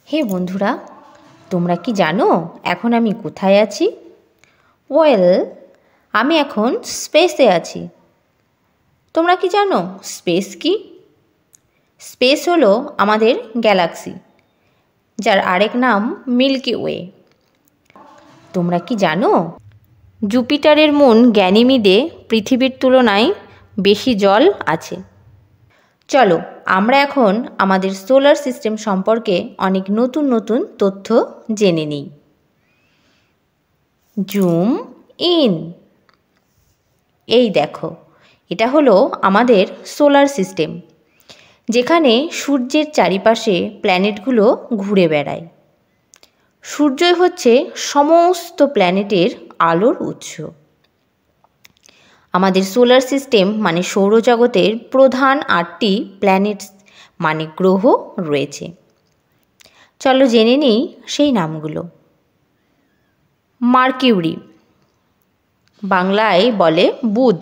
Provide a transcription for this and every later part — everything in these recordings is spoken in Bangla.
হে বন্ধুরা, তোমরা কি জানো এখন আমি কোথায় আছি? ওয়েল, আমি এখন স্পেসে আছি। তোমরা কি জানো স্পেস কি? স্পেস হলো আমাদের গ্যালাক্সি, যার আরেক নাম মিল্কি ওয়ে। তোমরা কি জানো জুপিটারের মুন গ্যানিমিডে পৃথিবীর তুলনায় বেশি জল আছে? চলো আমরা এখন আমাদের সোলার সিস্টেম সম্পর্কে অনেক নতুন নতুন তথ্য জেনে নিই। Zoom in. এই দেখো, এটা হলো আমাদের সোলার সিস্টেম, যেখানে সূর্যের চারিপাশে প্ল্যানেটগুলো ঘুরে বেড়ায়। সূর্যই হচ্ছে সমস্ত প্ল্যানেটের আলোর উৎস। আমাদের সোলার সিস্টেম মানে সৌরজগতের প্রধান 8টি প্ল্যানেটস মানে গ্রহ রয়েছে। চলো জেনে নিই সেই নামগুলো। মার্কিউরি, বাংলায় বলে বুধ।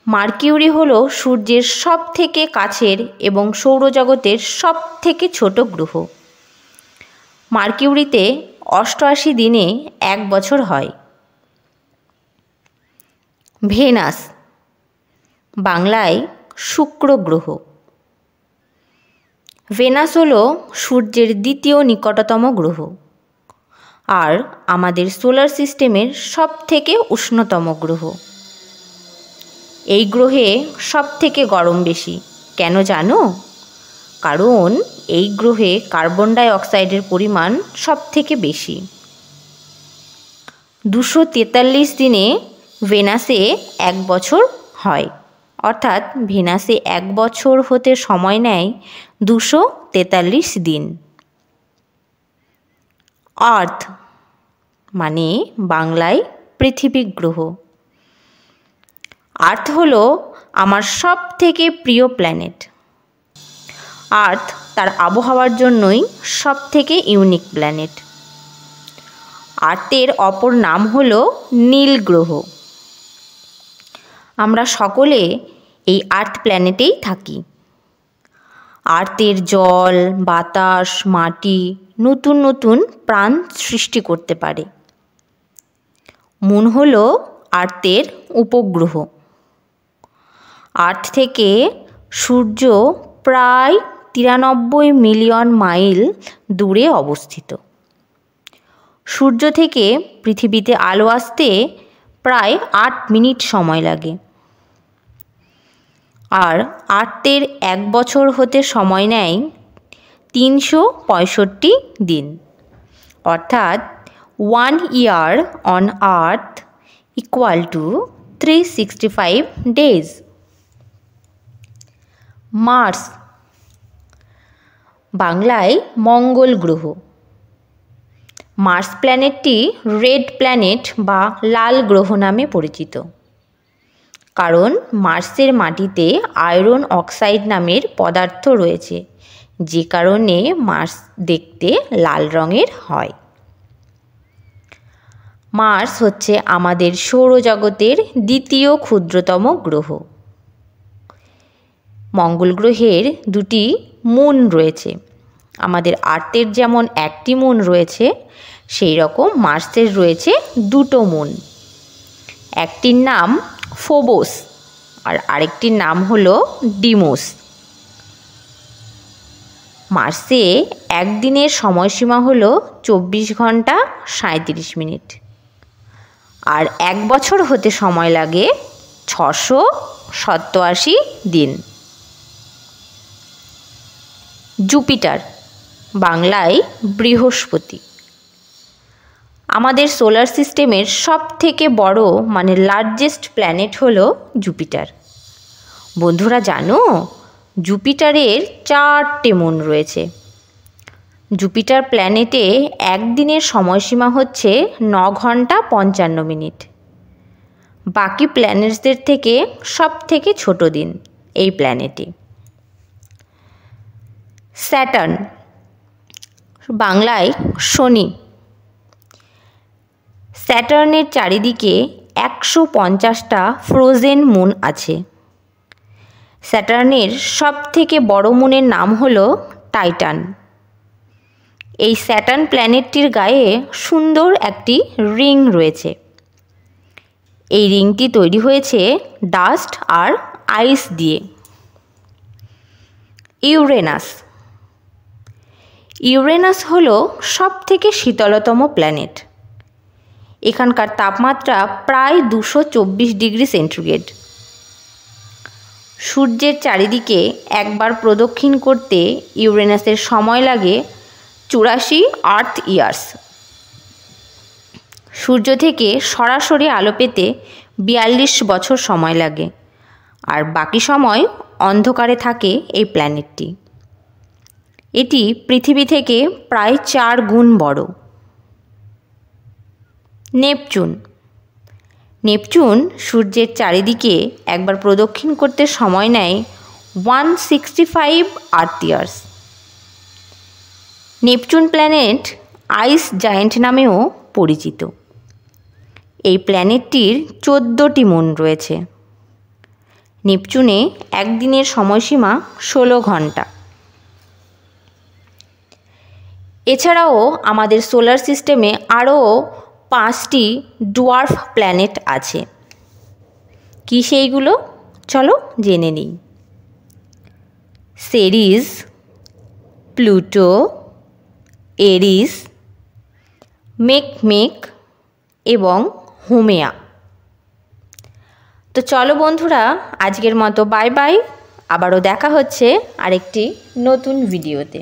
মার্কিউরি হলো সূর্যের সব থেকে কাছের এবং সৌরজগতের সব থেকে ছোট গ্রহ। মার্কিউরিতে 88 দিনে 1 বছর হয়। ভেনাস, বাংলায় শুক্র গ্রহ। ভেনাস হলো সূর্যের দ্বিতীয় নিকটতম গ্রহ আর আমাদের সোলার সিস্টেমের সব থেকে উষ্ণতম গ্রহ। এই গ্রহে সব থেকে গরম বেশি। কেন জানো? কারণ এই গ্রহে কার্বন ডাই অক্সাইডের পরিমাণ সব থেকে বেশি। 243 দিনে ভেনাসে 1 বছর হয়, অর্থাৎ ভেনাসে 1 বছর হতে সময় নেয় 243 দিন। আর্থ মানে বাংলায় পৃথিবী গ্রহ। আর্থ হলো আমার সব থেকে প্রিয় প্ল্যানেট। আর্থ তার আবহাওয়ার জন্যই সব থেকে ইউনিক প্ল্যানেট। আর্থের অপর নাম হলো নীল গ্রহ। আমরা সকলে এই আর্থ প্ল্যানেটেই থাকি। আর্থের জল, বাতাস, মাটি নতুন নতুন প্রাণ সৃষ্টি করতে পারে। মুন হলো আর্থের উপগ্রহ। আর্থ থেকে সূর্য প্রায় 93 মিলিয়ন মাইল দূরে অবস্থিত। সূর্য থেকে পৃথিবীতে আলো আসতে প্রায় 8 মিনিট সময় লাগে। আর আর্থের 1 বছর হতে সময় নেয় 365 দিন, অর্থাৎ 1 year on earth equal to 365 days. Mars, বাংলায় মঙ্গল গ্রহ। মার্স প্ল্যানেটটি রেড প্ল্যানেট বা লাল গ্রহ নামে পরিচিত, কারণ মার্সের মাটিতে আয়রন অক্সাইড নামের পদার্থ রয়েছে, যে কারণে মার্স দেখতে লাল রঙের হয়। মার্স হচ্ছে আমাদের সৌরজগতের দ্বিতীয় ক্ষুদ্রতম গ্রহ। মঙ্গল গ্রহের 2টি মুন রয়েছে। আমাদের আর্থের যেমন 1টি মুন রয়েছে, সেই রকম মার্সের রয়েছে 2টো মুন। একটির নাম ফোবোস আর আরেকটির নাম হলো ডিমোস। মার্সে একদিনের সময়সীমা হলো 24 ঘন্টা 37 মিনিট আর 1 বছর হতে সময় লাগে 687 দিন। জুপিটার, বাংলায় বৃহস্পতি। আমাদের সোলার সিস্টেমের সব থেকে বড় মানে লার্জেস্ট প্ল্যানেট হলো জুপিটার। বন্ধুরা জানো জুপিটারের 4টে মুন রয়েছে। জুপিটার প্ল্যানেটে একদিনের সময়সীমা হচ্ছে 9 ঘন্টা 55 মিনিট। বাকি প্ল্যানেটসদের থেকে সব থেকে ছোট দিন এই প্ল্যানেটে। স্যাটার্ন, বাংলায় শনি। স্যাটার্নের চারিদিকে 150টা ফ্রোজেন মুন আছে। স্যাটার্নের সব থেকে বড় মুনের নাম হলো টাইটান। এই স্যাটার্ন প্ল্যানেটটির গায়ে সুন্দর একটি রিং রয়েছে। এই রিংটি তৈরি হয়েছে ডাস্ট আর আইস দিয়ে। ইউরেনাস। ইউরেনাস হলো সবথেকে শীতলতম প্ল্যানেট। এখানকার তাপমাত্রা প্রায় 224 ডিগ্রি সেন্টিগ্রেড। সূর্যের চারিদিকে একবার প্রদক্ষিণ করতে ইউরেনাসের সময় লাগে 84 আর্থ ইয়ার্স। সূর্য থেকে সরাসরি আলো পেতে 42 বছর সময় লাগে, আর বাকি সময় অন্ধকারে থাকে এই প্ল্যানেটটি। এটি পৃথিবী থেকে প্রায় 4 গুণ বড়। নেপচুন। নেপচুন সূর্যের চারিদিকে একবার প্রদক্ষিণ করতে সময় নেয় 165 আর্থ ইয়ার্স। নেপচুন প্ল্যানেট আইস জায়েন্ট নামেও পরিচিত। এই প্ল্যানেটটির 14টি মুন রয়েছে। নেপচুনে একদিনের সময়সীমা 16 ঘন্টা। এছাড়াও আমাদের সোলার সিস্টেমে আরও 5টি ডোয়ার্ফ প্ল্যানেট আছে। কি সেইগুলো? চলো জেনে নিই। সেরিস, প্লুটো, এরিস, মেকমেক এবং হোমেয়া। তো চলো বন্ধুরা, আজকের মতো বাই বাই। আবারও দেখা হচ্ছে আরেকটি নতুন ভিডিওতে।